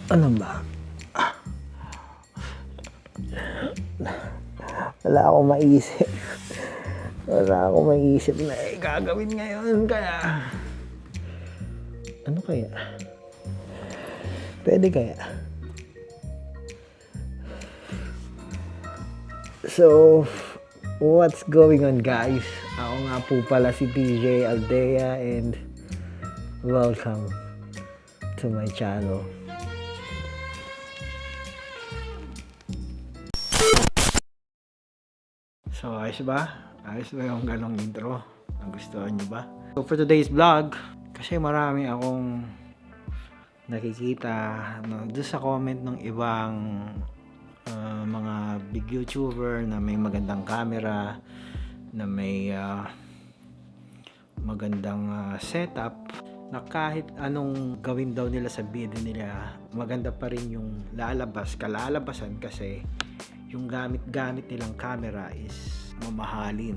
Ano ba? Wala akong maisip. Wala akong maisip na gagawin ngayon. Kaya, ano kaya? Pwede kaya? So, what's going on, guys? Ako nga po pala si PJ Aldea and welcome to my channel. So, ayos ba? Ayos ba yung ganong intro? Nagustuhan nyo ba? So, for today's vlog, kasi marami akong nakikita doon sa comment ng ibang mga big YouTuber na may magandang camera, na may magandang setup, na kahit anong gawin daw nila sa video nila, maganda pa rin yung kalalabasan kasi yung gamit nilang camera is mamahalin.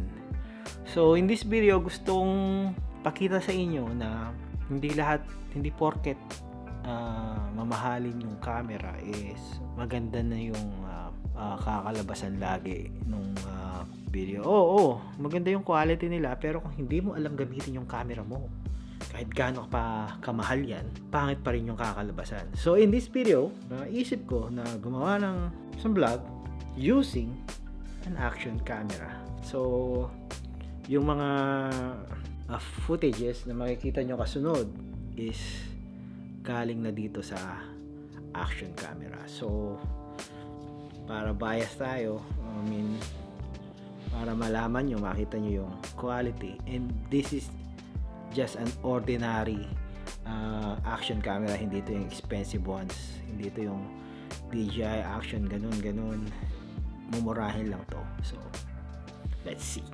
So in this video, gustong pakita sa inyo na hindi porket mamahalin yung camera is maganda na yung kakalabasan lagi nung video. Oo, maganda yung quality nila, pero kung hindi mo alam gamitin yung camera mo, kahit gaano pa kamahal yan, pangit pa rin yung kakalabasan. So in this video, naisip ko na gumawa ng isang vlog using an action camera. So yung mga footages na makikita nyo kasunod is galing na dito sa action camera. So para bias tayo, para malaman nyo, makita nyo yung quality, and this is just an ordinary action camera. Hindi ito yung expensive ones, hindi ito yung DJI action ganun, mumurahin lang to. So let's see.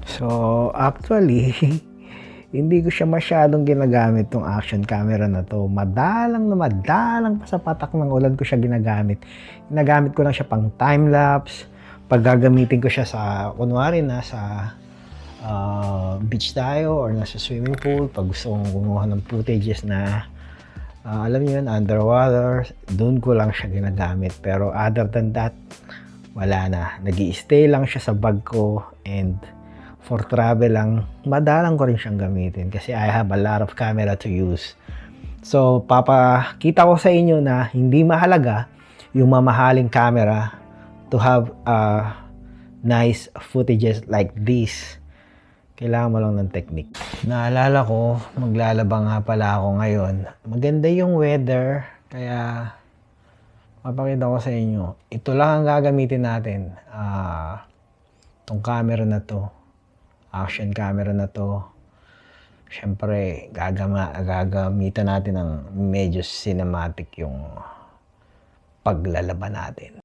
So actually hindi ko siya masyadong ginagamit tong action camera na to. Madalang pa sa patak ng ulan ko siya ginagamit. Ginagamit ko lang siya pang time lapse. Pag gagamitin ko siya sa, kunwari nasa beach tayo or nasa swimming pool, pag gusto kong kumuha ng footages na alam niyo yun, underwater, doon ko lang siya ginagamit. Pero other than that, wala na. Nag-i-stay lang siya sa bag ko, and for travel lang, madalang ko rin siyang gamitin kasi I have a lot of camera to use. So, papakita ko sa inyo na hindi mahalaga yung mamahaling camera to have nice footages like this. Kailangan mo lang ng technique. Naalala ko, maglalaba nga pala ako ngayon. Maganda yung weather, kaya papakita ko sa inyo. Ito lang ang gagamitin natin. Itong camera na to. Action camera na to. Siyempre, gagamitan natin ng medyo cinematic yung paglalaba natin.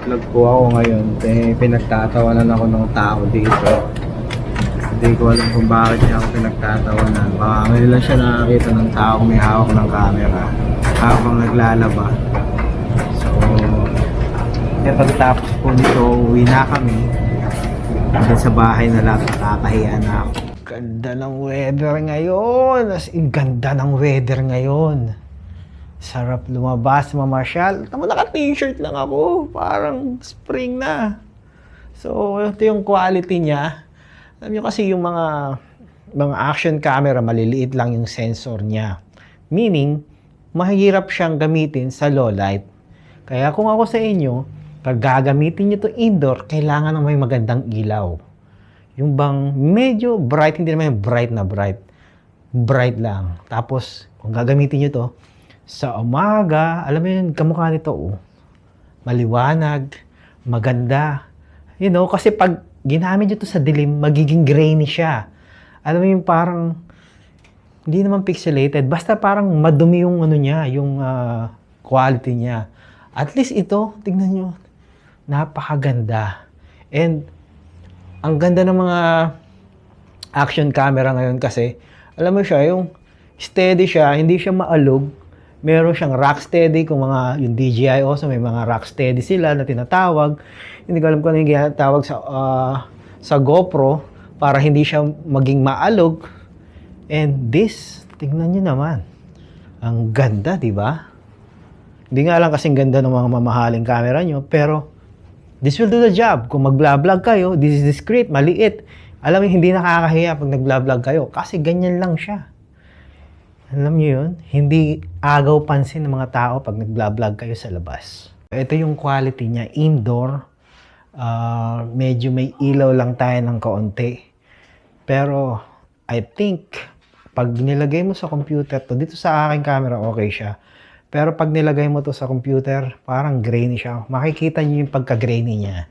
Vlog po ako ngayon, pinagtatawanan ako ng tao dito. Hindi ko alam kung bakit niya ako pinagtatawanan. Baka ngayon lang siya nakakita ng tao may hawak ng camera habang naglalaba. So, pagtapos po nito, uwi na kami. Hanggang sa bahay na lang, nakakahiya na ako. Ganda ng weather ngayon! As in, ganda ng weather ngayon. Sarap lumabas, mamasyal. Tama, naka-t-shirt lang ako. Parang spring na. So, ito yung quality niya. Alam niyo kasi yung mga action camera, maliliit lang yung sensor niya. Meaning, mahirap siyang gamitin sa low light. Kaya kung ako sa inyo, pag gagamitin niyo to indoor, kailangan ng may magandang ilaw. Yung bang medyo bright, hindi naman yung bright na bright. Bright lang. Tapos, kung gagamitin niyo to, sa umaga, alam mo yun, kamukha nito, maliwanag, maganda. You know, kasi pag ginamit nyo to sa dilim, magiging grainy siya. Alam mo yung parang, hindi naman pixelated, basta parang madumi yung ano niya, yung quality niya. At least ito, tingnan nyo, napakaganda. And, ang ganda ng mga action camera ngayon kasi, alam mo siya, yung steady siya, hindi siya maalog. Meron siyang rock steady, kung mga, yung DJI also, may mga rock steady sila na tinatawag. Hindi ko alam kung ano yung ginatawag sa GoPro para hindi siya maging maalog. And this, tingnan nyo naman. Ang ganda, di ba? Hindi nga lang kasing ganda ng mga mamahaling camera nyo, pero this will do the job. Kung mag-vlog kayo, this is discreet, maliit. Alam mo, hindi nakakahiya pag nag-vlog kayo kasi ganyan lang siya. Alam niyo yun? Hindi agaw pansin ng mga tao pag nag-vlog kayo sa labas. Ito yung quality niya. Indoor, medyo may ilaw lang tayo ng kaunti. Pero, I think, pag nilagay mo sa computer to, dito sa aking camera, okay siya. Pero pag nilagay mo to sa computer, parang grainy siya. Makikita niyo yung pagka-grainy niya.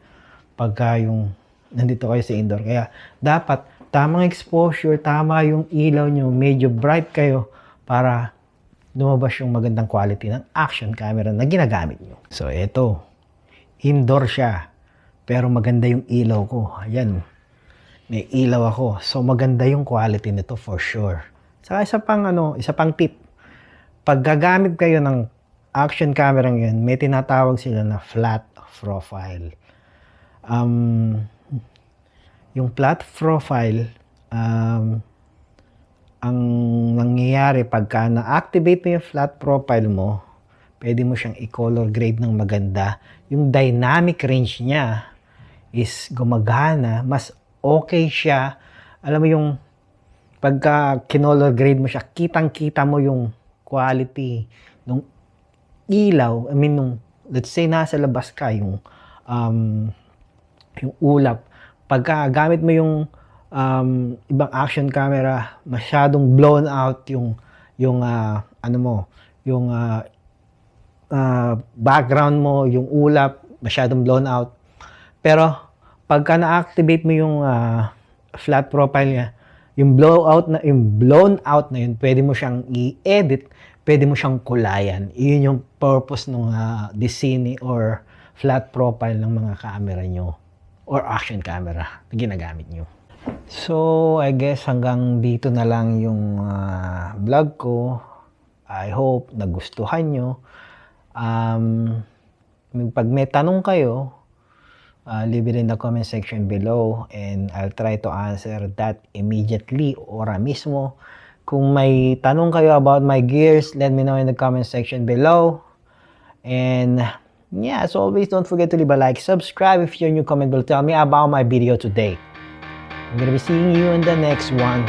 Pagka yung nandito kayo sa indoor. Kaya, dapat, tamang exposure, tama yung ilaw nyo, medyo bright kayo, para lumabas yung magandang quality ng action camera na ginagamit nyo. So, ito. Indoor siya. Pero maganda yung ilaw ko. Ayan. May ilaw ako. So, maganda yung quality nito for sure. Saka isa pang tip. Pag gagamit kayo ng action camera ngayon, may tinatawag sila na flat profile. Yung flat profile, ang nangyayari pagka na-activate mo yung flat profile mo, pwede mo siyang i-color grade ng maganda. Yung dynamic range niya is gumagana, mas okay siya. Alam mo yung pagka kinolor grade mo siya, kitang-kita mo yung quality ng ilaw. I mean, let's say nasa labas ka, yung ulap. Pagka gamit mo yung ibang action camera, masyadong blown out yung background mo, yung ulap, masyadong blown out. Pero pagka na-activate mo yung flat profile niya, yung blown out na yun, pwede mo siyang i-edit, pwede mo siyang kulayan. Iyon yung purpose ng Decini or flat profile ng mga camera nyo or action camera na ginagamit nyo. So, I guess hanggang dito na lang yung vlog ko. I hope nagustuhan nyo. Pag may tanong kayo, leave it in the comment section below and I'll try to answer that immediately, ora mismo. Kung may tanong kayo about my gears, let me know in the comment section below. And yeah, as always, don't forget to leave a like, subscribe if you're new, comment below, tell me about my video today. I'm gonna be seeing you in the next one.